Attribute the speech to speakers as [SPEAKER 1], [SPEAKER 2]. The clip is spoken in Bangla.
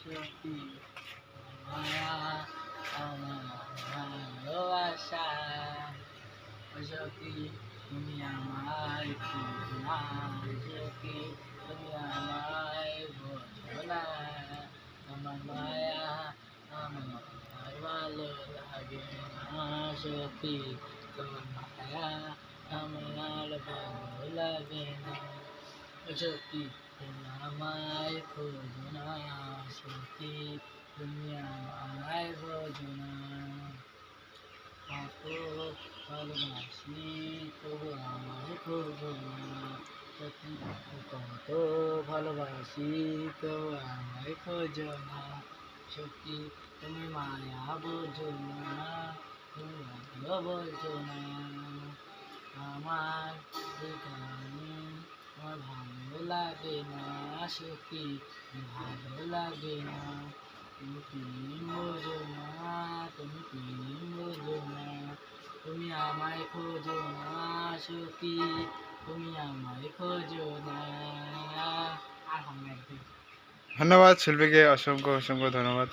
[SPEAKER 1] সখী মায়া আমার ভালোবাসা সখী তুমি আমায় খুঁজো না সখী তুমি আমায় বোঝো না আমার মায়া আমার ভালো লাগে না সখী তোমার মায়া আমার ভালো লাগে না সখী তুমি আমায় খোঁজো না সখী তুমি আমায় বোঝো না কত ভালোবাসি তবু আমায় খোঁজো না সখী কত ভালোবাসি তবু আমায় খোঁজো না সখী তুমি মায়া বোঝো না তুমি ভালো বোঝো না আমার জীবনে আমার ভালো লাগে না সখী ভালো লাগে না তুমি প্রেম বোঝো না তুমি প্রেম বোঝো না তুমি আমায় খোঁজো না সখী তুমি আমায় খোঁজো না আর হবে একদিন।
[SPEAKER 2] ধন্যবাদ শিল্পীকে, অসংখ্য অসংখ্য ধন্যবাদ।